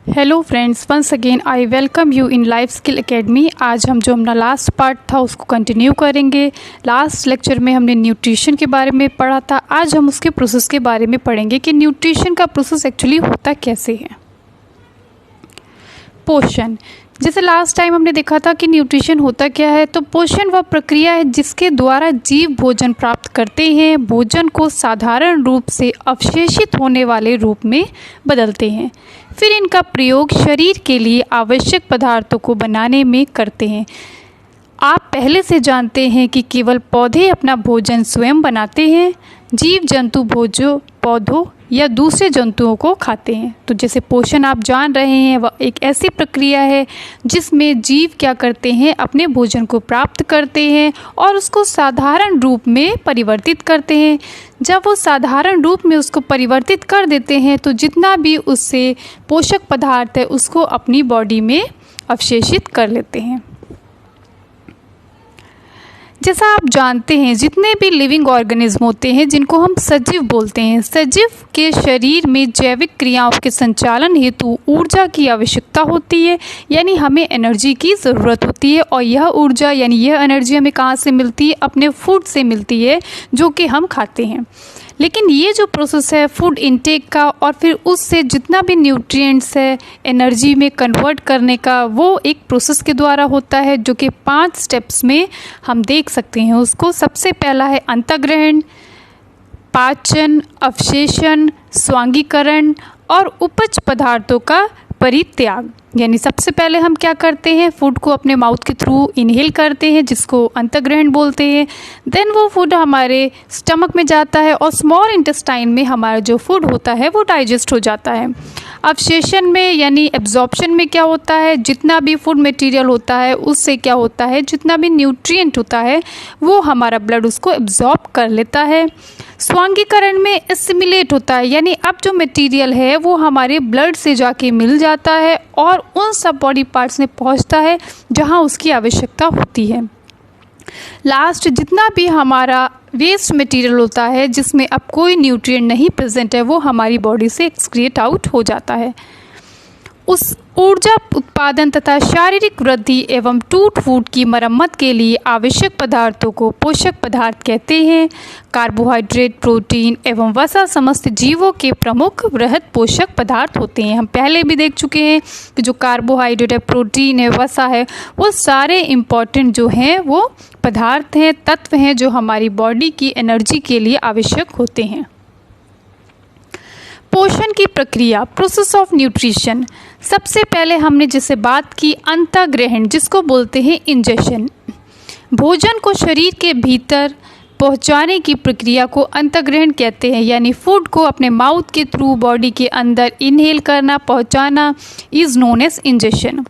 Hello friends, once again I welcome you in life skill academy. आज हम जो अपना लास्ट पार्ट था उसको कंटिन्यू करेंगे। लास्ट लेक्चर में हमने न्यूट्रिशन के बारे में पढ़ा था। आज हम उसके प्रोसेस के बारे में पढ़ेंगे कि न्यूट्रिशन का प्रोसेस एक्चुअली होता कैसे है। पोषण, जैसे लास्ट टाइम हमने देखा था कि न्यूट्रिशन होता क्या है, तो पोषण वह प्रक्रिया है जिसके द्वारा जीव भोजन प्राप्त करते हैं, भोजन को साधारण रूप से अवशेषित होने वाले रूप में बदलते हैं, फिर इनका प्रयोग शरीर के लिए आवश्यक पदार्थों को बनाने में करते हैं। आप पहले से जानते हैं कि केवल पौधे अपना भोजन स्वयं बनाते हैं, जीव जंतु पौधों या दूसरे जंतुओं को खाते हैं। तो जैसे पोषण आप जान रहे हैं, वह एक ऐसी प्रक्रिया है जिसमें जीव क्या करते हैं, अपने भोजन को प्राप्त करते हैं और उसको साधारण रूप में परिवर्तित करते हैं। जब वो साधारण रूप में उसको परिवर्तित कर देते हैं तो जितना भी उससे पोषक पदार्थ है उसको अपनी बॉडी में अवशेषित कर लेते हैं। जैसा आप जानते हैं, जितने भी लिविंग ऑर्गेनिज्म होते हैं जिनको हम सजीव बोलते हैं, सजीव के शरीर में जैविक क्रियाओं के संचालन हेतु ऊर्जा की आवश्यकता होती है, यानी हमें एनर्जी की ज़रूरत होती है। और यह ऊर्जा यानी यह एनर्जी हमें कहाँ से मिलती है? अपने फूड से मिलती है जो कि हम खाते हैं। लेकिन ये जो प्रोसेस है फूड इनटेक का और फिर उससे जितना भी न्यूट्रिएंट्स है एनर्जी में कन्वर्ट करने का, वो एक प्रोसेस के द्वारा होता है जो कि 5 स्टेप्स में हम देख सकते हैं उसको। सबसे पहला है अंतःग्रहण, पाचन, अवशेषण, स्वांगीकरण और उपज पदार्थों का परित्याग। यानी सबसे पहले हम क्या करते हैं, फूड को अपने माउथ के थ्रू इनहेल करते हैं जिसको अंतःग्रहण बोलते हैं। देन वो फूड हमारे स्टमक में जाता है और स्मॉल इंटेस्टाइन में हमारा जो फूड होता है वो डाइजेस्ट हो जाता है। अवशेषण में यानी एब्जॉर्प्शन में क्या होता है, जितना भी फूड मटेरियल होता है उससे क्या होता है, जितना भी न्यूट्रिएंट होता है वो हमारा ब्लड उसको एब्जॉर्ब कर लेता है। स्वांगीकरण में एसिमिलेट होता है, यानी अब जो मटेरियल है वो हमारे ब्लड से जाके मिल जाता है और उन सब बॉडी पार्ट्स में पहुंचता है जहां उसकी आवश्यकता होती है। लास्ट जितना भी हमारा वेस्ट मटेरियल होता है जिसमें अब कोई न्यूट्रिएंट नहीं प्रेजेंट है वो हमारी बॉडी से एक्सक्रिएट आउट हो जाता है। उस ऊर्जा उत्पादन तथा शारीरिक वृद्धि एवं टूट फूट की मरम्मत के लिए आवश्यक पदार्थों को पोषक पदार्थ कहते हैं। कार्बोहाइड्रेट, प्रोटीन एवं वसा समस्त जीवों के प्रमुख वृहद पोषक पदार्थ होते हैं। हम पहले भी देख चुके हैं कि जो कार्बोहाइड्रेट है, प्रोटीन है, वसा है, वो सारे इम्पॉर्टेंट जो हैं वो पदार्थ हैं, तत्व हैं जो हमारी बॉडी की एनर्जी के लिए आवश्यक होते हैं। पोषण की प्रक्रिया, प्रोसेस ऑफ न्यूट्रिशन। सबसे पहले हमने जैसे बात की अंतःग्रहण जिसको बोलते हैं इंजेशन। भोजन को शरीर के भीतर पहुंचाने की प्रक्रिया को अंतःग्रहण कहते हैं, यानी फूड को अपने माउथ के थ्रू बॉडी के अंदर इनहेल करना, पहुंचाना इज नोन एज इंजेशन।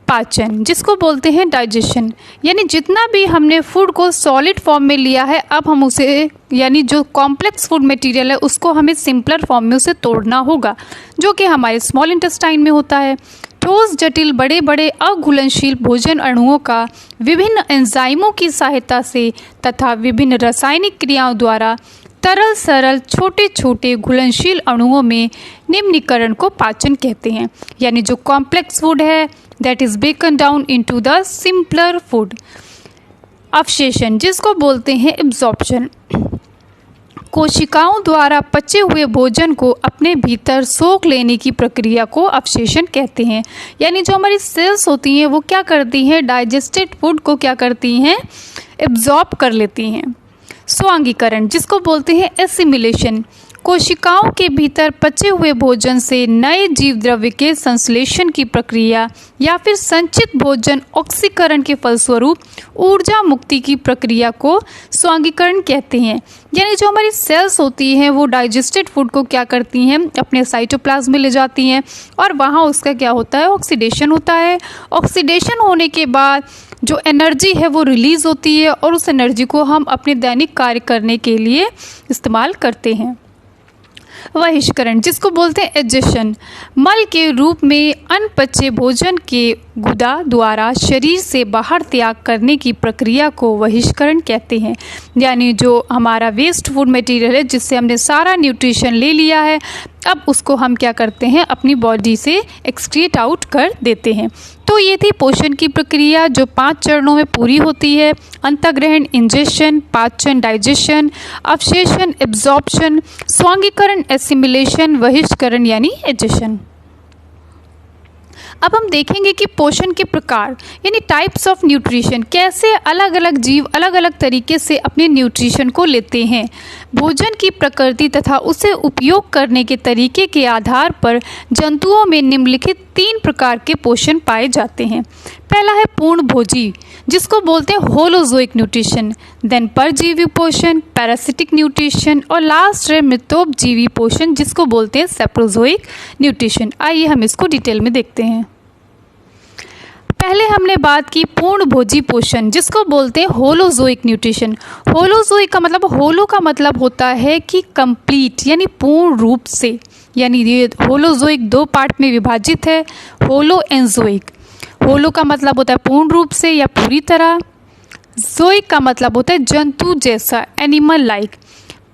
पाचन जिसको बोलते हैं डाइजेशन, यानी जितना भी हमने फूड को सॉलिड फॉर्म में लिया है अब हम उसे यानी जो कॉम्प्लेक्स फूड मटेरियल है उसको हमें सिंपलर फॉर्म में उसे तोड़ना होगा जो कि हमारे स्मॉल इंटेस्टाइन में होता है। ठोस, जटिल, बड़े बड़े अघुलनशील भोजन अणुओं का विभिन्न एंजाइमों की सहायता से तथा विभिन्न रासायनिक क्रियाओं द्वारा तरल सरल छोटे छोटे घुलनशील अणुओं में निम्नीकरण को पाचन कहते हैं। यानी जो कॉम्प्लेक्स फूड है that is broken down into the simpler food. अवशेषण जिसको बोलते हैं एब्जॉर्प्शन, कोशिकाओं द्वारा पचे हुए भोजन को अपने भीतर सोख लेने की प्रक्रिया को अवशेषण कहते हैं। यानी जो हमारी सेल्स होती हैं वो क्या करती हैं, डाइजेस्टेड फूड को क्या करती हैं, एब्जॉर्ब कर लेती हैं। स्वांगीकरण जिसको बोलते हैं एसिमिलेशन, कोशिकाओं के भीतर पचे हुए भोजन से नए जीव द्रव्य के संश्लेषण की प्रक्रिया या फिर संचित भोजन ऑक्सीकरण के फलस्वरूप ऊर्जा मुक्ति की प्रक्रिया को स्वांगीकरण कहते हैं। यानी जो हमारी सेल्स होती हैं वो डाइजेस्टेड फूड को क्या करती हैं, अपने साइटोप्लाज्म में ले जाती हैं और वहाँ उसका क्या होता है, ऑक्सीडेशन होता है। ऑक्सीडेशन होने के बाद जो एनर्जी है वो रिलीज़ होती है और उस एनर्जी को हम अपने दैनिक कार्य करने के लिए इस्तेमाल करते हैं। बहिष्करण जिसको बोलते हैं एजेशन, मल के रूप में अनपचे भोजन के गुदा द्वारा शरीर से बाहर त्याग करने की प्रक्रिया को बहिष्करण कहते हैं। यानी जो हमारा वेस्ट फूड मटेरियल है, जिससे हमने सारा न्यूट्रिशन ले लिया है, अब उसको हम क्या करते हैं, अपनी बॉडी से एक्सक्रीट आउट कर देते हैं। तो ये थी पोषण की प्रक्रिया जो 5 चरणों में पूरी होती है। अंतःग्रहण इंजेशन, पाचन डाइजेशन, अवशेषण एब्जॉर्प्शन, स्वांगीकरण एसिमिलेशन, बहिष्करण यानी एजेशन। अब हम देखेंगे कि पोषण के प्रकार यानी टाइप्स ऑफ न्यूट्रिशन, कैसे अलग अलग जीव अलग अलग तरीके से अपने न्यूट्रिशन को लेते हैं। भोजन की प्रकृति तथा उसे उपयोग करने के तरीके के आधार पर जंतुओं में निम्नलिखित 3 प्रकार के पोषण पाए जाते हैं। पहला है पूर्ण भोजी, जिसको बोलते हैं होलोजोइक न्यूट्रिशन, देन परजीवी पोषण, पैरासिटिक न्यूट्रिशन, और लास्ट है मृतोपजीवी पोषण, जिसको बोलते हैं सेप्रोजोइक न्यूट्रिशन। आइए हम इसको डिटेल में देखते हैं। पहले हमने बात की पूर्ण भोजी पोषण, जिसको बोलते हैं होलोजोइक न्यूट्रिशन। होलोजोइक का मतलब, होलो का मतलब होता है कि कंप्लीट यानी पूर्ण रूप से, यानी ये होलोजोइक 2 पार्ट में विभाजित है, होलो एंड जोइक। होलो का मतलब होता है पूर्ण रूप से या पूरी तरह, जोइक का मतलब होता है जंतु जैसा, एनिमल लाइक।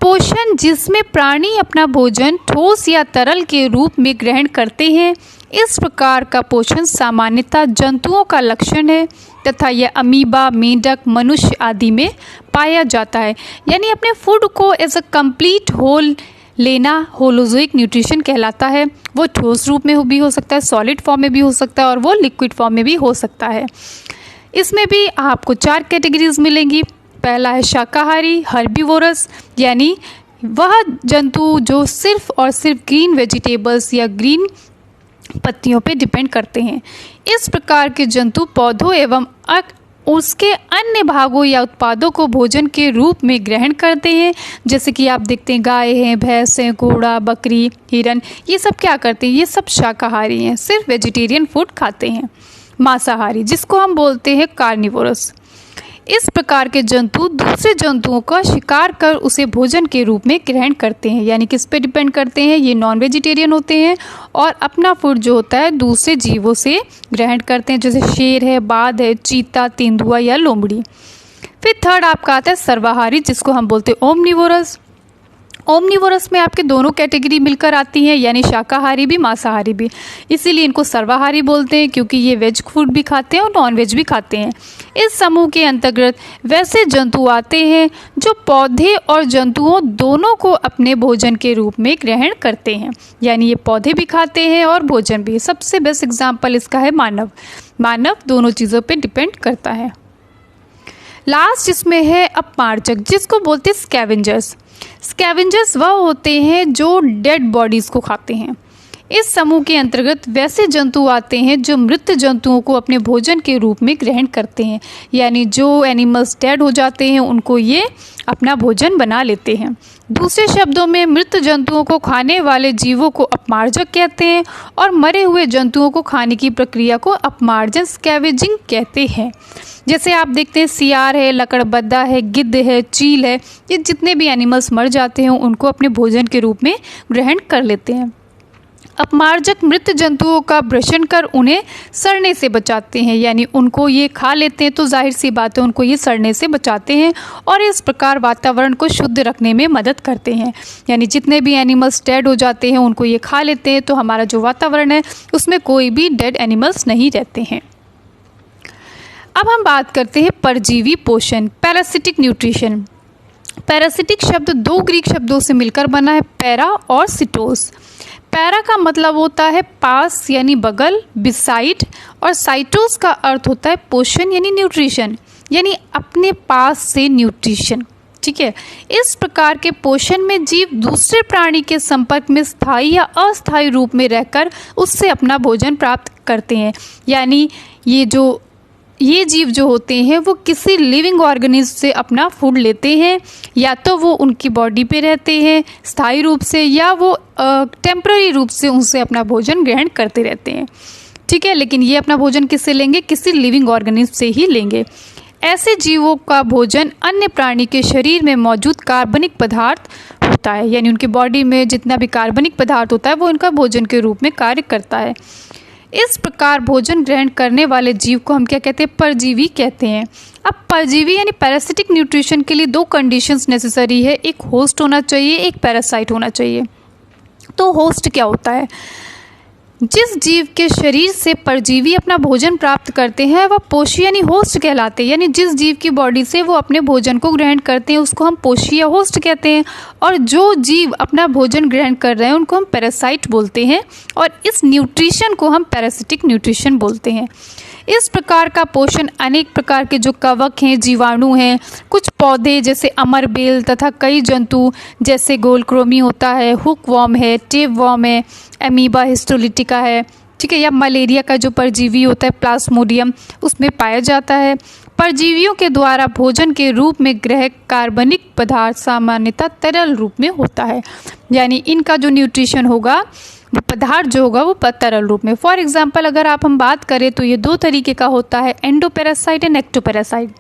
पोषण जिसमें प्राणी अपना भोजन ठोस या तरल के रूप में ग्रहण करते हैं, इस प्रकार का पोषण सामान्यतः जंतुओं का लक्षण है तथा यह अमीबा, मेंढक, मनुष्य आदि में पाया जाता है। यानी अपने फूड को एज अ कंप्लीट होल लेना होलोजोइक न्यूट्रिशन कहलाता है। वो ठोस रूप में भी हो सकता है, सॉलिड फॉर्म में भी हो सकता है, और वो लिक्विड फॉर्म में भी हो सकता है। इसमें भी आपको 4 कैटेगरीज मिलेंगी। पहला है शाकाहारी, हर्बीवोरस, यानी वह जंतु जो सिर्फ और सिर्फ ग्रीन वेजिटेबल्स या ग्रीन पत्तियों पे डिपेंड करते हैं। इस प्रकार के जंतु पौधों एवं उसके अन्य भागों या उत्पादों को भोजन के रूप में ग्रहण करते हैं। जैसे कि आप देखते हैं गाय हैं, भैंस हैं, घोड़ा, बकरी, हिरन, ये सब क्या करते हैं, ये सब शाकाहारी हैं, सिर्फ वेजिटेरियन फूड खाते हैं। मांसाहारी, जिसको हम बोलते हैं कार्निवोरस। इस प्रकार के जंतु दूसरे जंतुओं का शिकार कर उसे भोजन के रूप में ग्रहण करते हैं। यानी किस पे डिपेंड करते हैं, ये नॉन वेजिटेरियन होते हैं और अपना फूड जो होता है दूसरे जीवों से ग्रहण करते हैं, जैसे शेर है, बाघ है, चीता, तेंदुआ या लोमड़ी। फिर थर्ड आपका आता है सर्वाहारी, जिसको हम बोलते हैं ओमनिवोरस। ओमनिवोरस में आपके दोनों कैटेगरी मिलकर आती हैं, यानी शाकाहारी भी मांसाहारी भी, इसीलिए इनको सर्वाहारी बोलते हैं, क्योंकि ये वेज फूड भी खाते हैं और नॉन वेज भी खाते हैं। इस समूह के अंतर्गत वैसे जंतु आते हैं जो पौधे और जंतुओं दोनों को अपने भोजन के रूप में ग्रहण करते हैं, यानी ये पौधे भी खाते हैं और भोजन भी। सबसे बेस्ट एग्जाम्पल इसका है मानव। मानव दोनों चीज़ों पर डिपेंड करता है। लास्ट इसमें है अपमार्जक, जिसको बोलते हैं स्कैवेंजर्स। स्कैवेंजर्स वह होते हैं जो डेड बॉडीज़ को खाते हैं। इस समूह के अंतर्गत वैसे जंतु आते हैं जो मृत जंतुओं को अपने भोजन के रूप में ग्रहण करते हैं, यानी जो एनिमल्स डेड हो जाते हैं उनको ये अपना भोजन बना लेते हैं। दूसरे शब्दों में मृत जंतुओं को खाने वाले जीवों को अपमार्जक कहते हैं और मरे हुए जंतुओं को खाने की प्रक्रिया को अपमार्जन स्कैवेजिंग कहते हैं। जैसे आप देखते हैं सियार है, लकड़बद्दा है, गिद्ध है, चील है, ये जितने भी एनिमल्स मर जाते हैं उनको अपने भोजन के रूप में ग्रहण कर लेते हैं। अपमार्जक मृत जंतुओं का भक्षण कर उन्हें सड़ने से बचाते हैं, यानी उनको ये खा लेते हैं तो जाहिर सी बात है उनको ये सड़ने से बचाते हैं और इस प्रकार वातावरण को शुद्ध रखने में मदद करते हैं। यानी जितने भी एनिमल्स डेड हो जाते हैं उनको ये खा लेते हैं तो हमारा जो वातावरण है उसमें कोई भी डेड एनिमल्स नहीं रहते हैं। अब हम बात करते हैं परजीवी पोषण, पैरासिटिक न्यूट्रिशन। पैरासिटिक शब्द 2 ग्रीक शब्दों से मिलकर बना है, पैरा और सिटोस। पैरा का मतलब होता है पास यानी बगल, बिसाइड, और साइटोस का अर्थ होता है पोषण यानी न्यूट्रिशन, यानी अपने पास से न्यूट्रिशन। ठीक है, इस प्रकार के पोषण में जीव दूसरे प्राणी के संपर्क में स्थायी या अस्थायी रूप में रहकर उससे अपना भोजन प्राप्त करते हैं। यानी ये जीव जो होते हैं वो किसी लिविंग ऑर्गेनिज्म से अपना फूड लेते हैं, या तो वो उनकी बॉडी पे रहते हैं स्थायी रूप से या वो टेम्पररी रूप से उनसे अपना भोजन ग्रहण करते रहते हैं। ठीक है, लेकिन ये अपना भोजन किससे लेंगे, किसी लिविंग ऑर्गेनिज्म से ही लेंगे। ऐसे जीवों का भोजन अन्य प्राणी के शरीर में मौजूद कार्बनिक पदार्थ होता है, यानी उनकी बॉडी में जितना भी कार्बनिक पदार्थ होता है वो इनका भोजन के रूप में कार्य करता है। इस प्रकार भोजन ग्रहण करने वाले जीव को हम क्या कहते हैं? परजीवी कहते हैं। अब परजीवी यानी पैरासिटिक न्यूट्रिशन के लिए 2 कंडीशंस नेसेसरी है, एक होस्ट होना चाहिए, एक पैरासाइट होना चाहिए। तो होस्ट क्या होता है? जिस जीव के शरीर से परजीवी अपना भोजन प्राप्त करते हैं वह पोषी यानी होस्ट कहलाते हैं। यानी जिस जीव की बॉडी से वो अपने भोजन को ग्रहण करते हैं उसको हम पोषी या होस्ट कहते हैं, और जो जीव अपना भोजन ग्रहण कर रहे हैं उनको हम पैरासाइट बोलते हैं, और इस न्यूट्रिशन को हम पैरासिटिक न्यूट्रिशन बोलते हैं। इस प्रकार का पोषण अनेक प्रकार के जो कवक हैं, जीवाणु हैं, कुछ पौधे जैसे अमरबेल तथा कई जंतु जैसे गोलक्रोमी होता है, हुकवॉर्म है, टेपवॉर्म है, एमीबा हिस्टोलिटिका है, ठीक है, या मलेरिया का जो परजीवी होता है प्लाज्मोडियम, उसमें पाया जाता है। परजीवियों के द्वारा भोजन के रूप में ग्रह कार्बनिक पदार्थ सामान्यतः तरल रूप में होता है। यानी इनका जो न्यूट्रिशन होगा, वो पदार्थ जो होगा वो तरल रूप में। फॉर एग्जाम्पल अगर हम बात करें तो ये 2 तरीके का होता है, एंडोपैरासाइट एंड एक्टोपैरासाइट।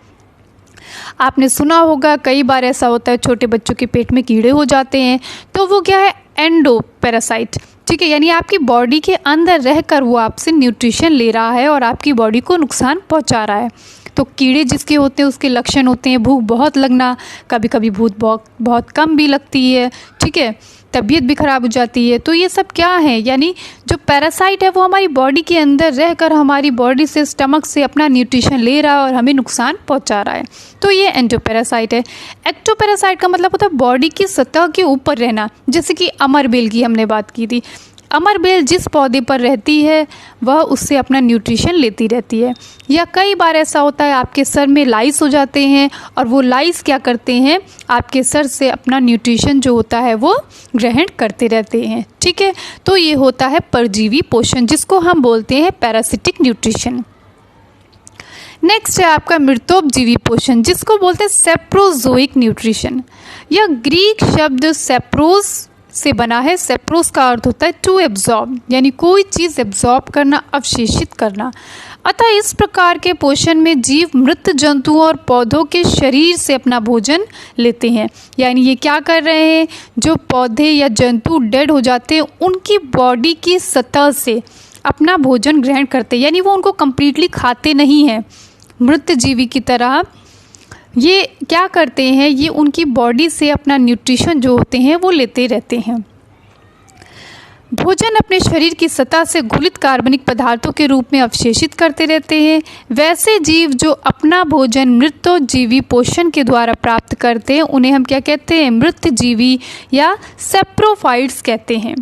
आपने सुना होगा कई बार ऐसा होता है छोटे बच्चों के पेट में कीड़े हो जाते हैं, तो वो क्या है? एंडोपैरासाइट, ठीक है, यानी आपकी बॉडी के अंदर रहकर वो आपसे न्यूट्रिशन ले रहा है और आपकी बॉडी को नुकसान पहुंचा रहा है। तो कीड़े जिसके होते हैं उसके लक्षण होते हैं भूख बहुत लगना, कभी कभी भूख बहुत कम भी लगती है, ठीक है, तबीयत भी ख़राब हो जाती है। तो ये सब क्या है? यानी जो पैरासाइट है वो हमारी बॉडी के अंदर रहकर हमारी बॉडी से, स्टमक से अपना न्यूट्रिशन ले रहा है और हमें नुकसान पहुंचा रहा है। तो ये एंडोपैरासाइट है। एक्टोपैरासाइट का मतलब होता है बॉडी की सतह के ऊपर रहना, जैसे कि अमरबेल की हमने बात की थी। अमरबेल जिस पौधे पर रहती है वह उससे अपना न्यूट्रिशन लेती रहती है। या कई बार ऐसा होता है आपके सर में लाइस हो जाते हैं और वो लाइस क्या करते हैं? आपके सर से अपना न्यूट्रिशन जो होता है वो ग्रहण करते रहते हैं, ठीक है। तो ये होता है परजीवी पोषण, जिसको हम बोलते हैं पैरासिटिक न्यूट्रिशन। नेक्स्ट है आपका मृतोपजीवी पोषण, जिसको बोलते हैं सेप्रोजोइक न्यूट्रिशन। यह ग्रीक शब्द सेप्रोस से बना है। सेप्रोस का अर्थ होता है टू एब्जॉर्ब, यानी कोई चीज़ एब्जॉर्ब करना, अवशेषित करना। अतः इस प्रकार के पोषण में जीव मृत जंतुओं और पौधों के शरीर से अपना भोजन लेते हैं। यानी ये क्या कर रहे हैं? जो पौधे या जंतु डेड हो जाते हैं उनकी बॉडी की सतह से अपना भोजन ग्रहण करते हैं, यानी वो उनको कंप्लीटली खाते नहीं हैं। मृत जीवी की तरह ये क्या करते हैं? ये उनकी बॉडी से अपना न्यूट्रिशन जो होते हैं वो लेते रहते हैं। भोजन अपने शरीर की सतह से घुलित कार्बनिक पदार्थों के रूप में अवशेषित करते रहते हैं। वैसे जीव जो अपना भोजन मृतोपजीवी पोषण के द्वारा प्राप्त करते हैं उन्हें हम क्या कहते हैं? मृतजीवी या सेप्रोफाइट्स कहते हैं।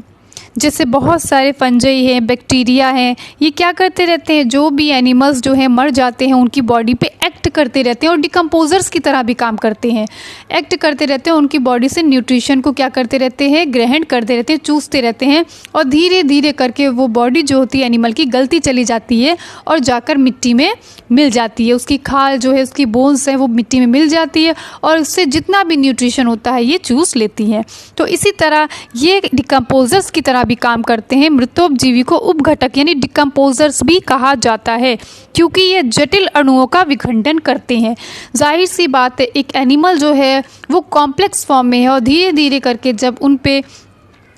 जैसे बहुत सारे फंजाई हैं, बैक्टीरिया हैं, ये क्या करते रहते हैं? जो भी एनिमल्स जो हैं मर जाते हैं उनकी बॉडी पे एक्ट करते रहते हैं और डिकम्पोजर्स की तरह भी काम करते हैं, एक्ट करते रहते हैं, उनकी बॉडी से न्यूट्रिशन को क्या करते रहते हैं? ग्रहण करते रहते हैं, चूसते रहते हैं, और धीरे धीरे करके वो बॉडी जो होती है एनिमल की गलती चली जाती है और जाकर मिट्टी में मिल जाती है। उसकी खाल जो है, उसकी बोन्स हैं, वो मिट्टी में मिल जाती है और उससे जितना भी न्यूट्रिशन होता है ये चूस लेती हैं। तो इसी तरह ये डिकम्पोजर्स की तरह भी काम करते हैं। मृतोपजीवी को उपघटक यानी डिकम्पोजर्स भी कहा जाता है, क्योंकि ये जटिल अणुओं का विखंडन करते हैं। जाहिर सी बात है, एक एनिमल जो है वो कॉम्प्लेक्स फॉर्म में है और धीरे धीरे करके जब उन पे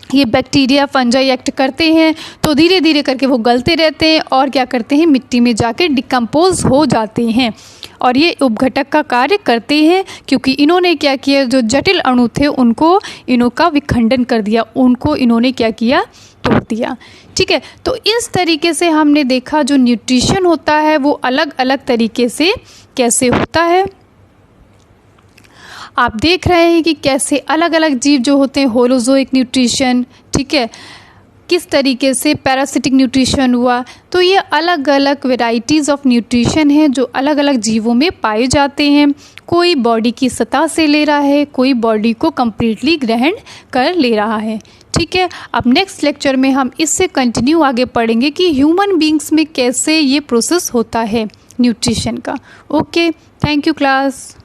ये बैक्टीरिया फंजाई एक्ट करते हैं तो धीरे धीरे करके वो गलते रहते हैं और क्या करते हैं? मिट्टी में जाके डिकम्पोज हो जाते हैं। और ये उपघटक का कार्य करते हैं क्योंकि इन्होंने क्या किया? जो जटिल अणु थे उनको इनों का विखंडन कर दिया, उनको इन्होंने क्या किया? तोड़ दिया, ठीक है। तो इस तरीके से हमने देखा जो न्यूट्रिशन होता है वो अलग अलग तरीके से कैसे होता है। आप देख रहे हैं कि कैसे अलग अलग जीव जो होते हैं, होलोजोइक न्यूट्रिशन, ठीक है, किस तरीके से पैरासिटिक न्यूट्रिशन हुआ। तो ये अलग अलग वेराइटीज़ ऑफ न्यूट्रिशन हैं जो अलग अलग जीवों में पाए जाते हैं। कोई बॉडी की सतह से ले रहा है, कोई बॉडी को कम्प्लीटली ग्रहण कर ले रहा है, ठीक है। अब नेक्स्ट लेक्चर में हम इससे कंटिन्यू आगे पढ़ेंगे कि ह्यूमन बींग्स में कैसे ये प्रोसेस होता है न्यूट्रिशन का। Okay, thank you class.